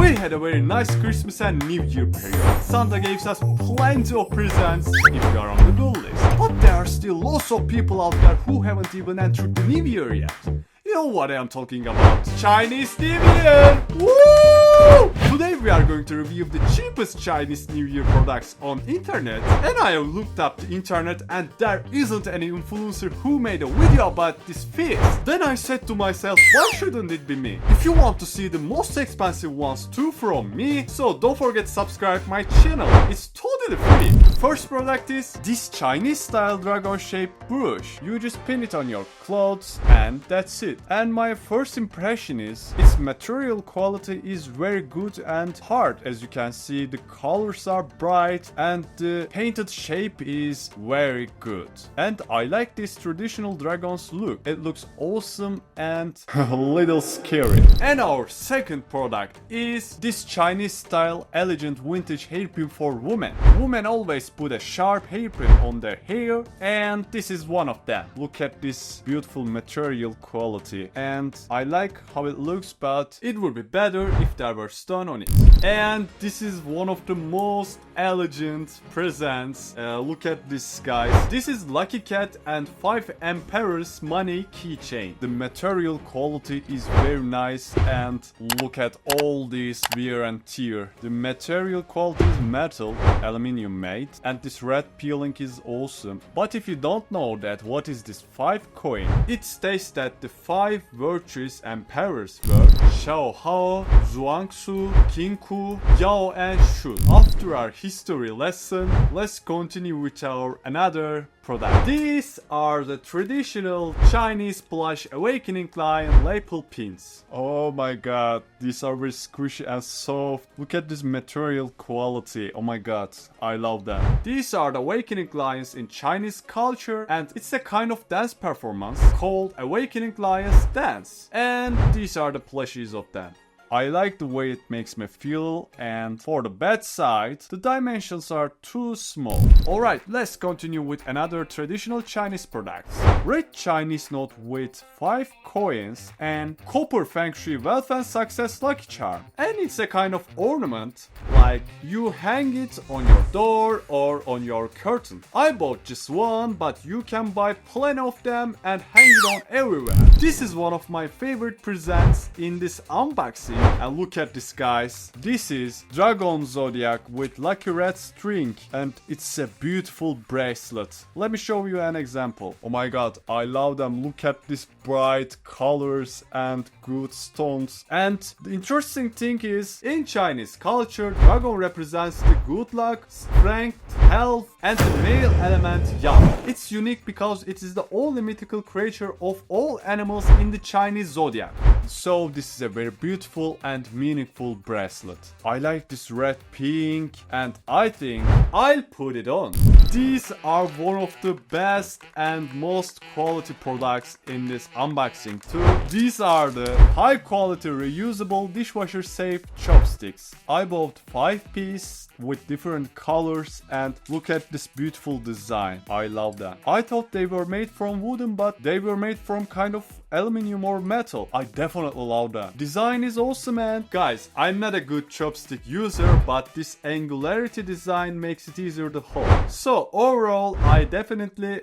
We had a very nice Christmas and New Year period. Santa gave us plenty of presents if you are on the goal list. But there are still lots of people out there who haven't even entered the New Year yet. You know what I am talking about. Chinese New Year! Woo! Today we are going to review the cheapest Chinese New Year products on internet. And I have looked up the internet and there isn't any influencer who made a video about this feast. Then I said to myself, why shouldn't it be me? If you want to see the most expensive ones too from me, so don't forget to subscribe my channel. It's totally free. The first product is this Chinese style dragon shaped brush. You just pin it on your clothes and that's it. And my first impression is its material quality is very good and hard. As you can see, the colors are bright and the painted shape is very good. And I like this traditional dragon's look. It looks awesome and a little scary. And our second product is this Chinese style elegant vintage hairpin for women. Women always put a sharp hairpin on their hair and this is one of them. Look at this beautiful material quality. And I like how it looks, but it would be better if there were stone on it. And this is one of the most elegant presents. Look at this, guys. This is Lucky Cat and 5 Emperor's money keychain. The material quality is very nice and look at all this wear and tear. The material quality is metal, aluminium made, and this red peeling is awesome. But if you don't know that, what is this 5 coin? It states that the 5 virtuous emperors were Xiao Hao, Zhuangzi, Qingku, Yao and Shun. After our history lesson, let's continue with our another product. These are the traditional Chinese plush awakening lion lapel pins. Oh my god, these are very squishy and soft. Look at this material quality. Oh my god, I love them. These are the awakening lions in Chinese culture and it's a kind of dance performance called Awakening Lions Dance. And these are the plushies of them. I like the way it makes me feel, and for the bad side, the dimensions are too small. Alright, let's continue with another traditional Chinese product. Red Chinese note with 5 coins and copper feng shui wealth and success lucky charm. And it's a kind of ornament, like you hang it on your door or on your curtain. I bought just one, but you can buy plenty of them and hang it on everywhere. This is one of my favorite presents in this unboxing. And look at this, guys. This is Dragon Zodiac with lucky red string and it's a beautiful bracelet. Let me show you an example. Oh my god, I love them. Look at these bright colors and good stones. And the interesting thing is, in Chinese culture, dragon represents the good luck, strength, health and the male element yang. It's unique because it is the only mythical creature of all animals in the Chinese zodiac. So this is a very beautiful and meaningful bracelet. I like this red pink and I think I'll put it on. These are one of the best and most quality products in this unboxing too. These are the high quality reusable dishwasher safe chopsticks. I bought 5 pieces with different colors and look at this beautiful design. I love that. I thought they were made from wooden, but they were made from kind of aluminum or metal. I definitely love that. Design is awesome, and guys, I'm not a good chopstick user, but this angularity design makes it easier to hold. So overall, I definitely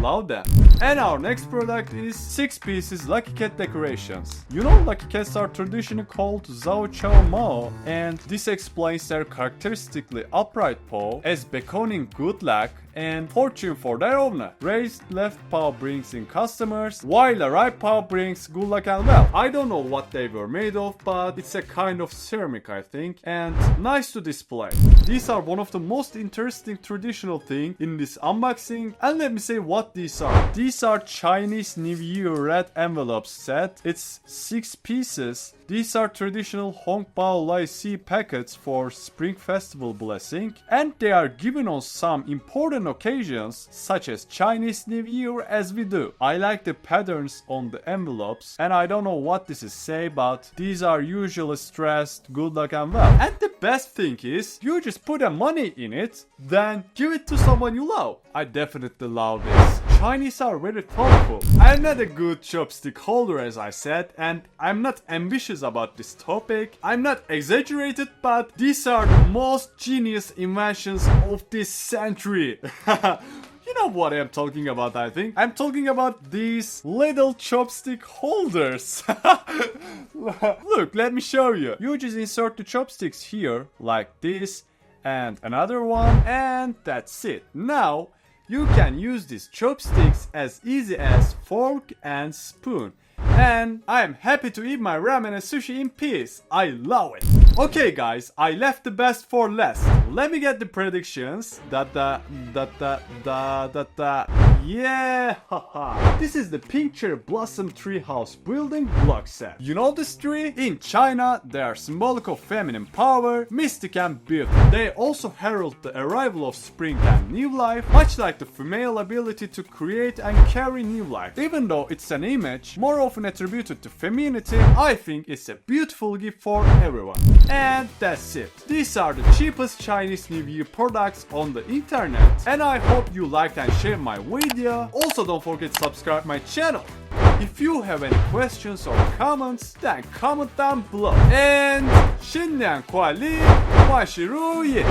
love that. And our next product is 6 pieces Lucky Cat decorations. You know, Lucky Cats are traditionally called Zhao Chao Mao, and this explains their characteristically upright paw as beckoning good luck and fortune for their owner. Raised left paw brings in customers, while a right paw brings good luck and wealth. I don't know what they were made of, but it's a kind of ceramic, I think, and nice to display. These are one of the most interesting traditional things in this unboxing, and let me say what these are. These are Chinese New Year red envelopes set. It's 6 pieces. These are traditional Hong Bao Lai Si packets for Spring Festival blessing, and they are given on some important occasions such as Chinese New Year, as we do. I like the patterns on the envelopes, and I don't know what this is say, but these are usually stressed good luck and wealth. And the best thing is, you just put a money in it, then give it to someone you love. I definitely love this. Chinese are very thoughtful. I'm not a good chopstick holder as I said, and I'm not ambitious about this topic. I'm not exaggerated, but these are the most genius inventions of this century. You know what I'm talking about, I think. I'm talking about these little chopstick holders. Look, let me show you. You just insert the chopsticks here, like this, and another one, and that's it. Now, you can use these chopsticks as easy as fork and spoon. And I am happy to eat my ramen and sushi in peace. I love it. Okay guys, I left the best for last. Let me get the predictions. Yeah, haha. This is the pink cherry blossom treehouse building block set. You know this tree? In China, they are symbolic of feminine power, mystic and beauty. They also herald the arrival of spring and new life, much like the female ability to create and carry new life. Even though it's an image more often attributed to femininity, I think it's a beautiful gift for everyone. And that's it. These are the cheapest Chinese New Year products on the internet. And I hope you liked and shared my video. Also don't forget to subscribe my channel. If you have any questions or comments, then comment down below. And 新年快乐，万事如意。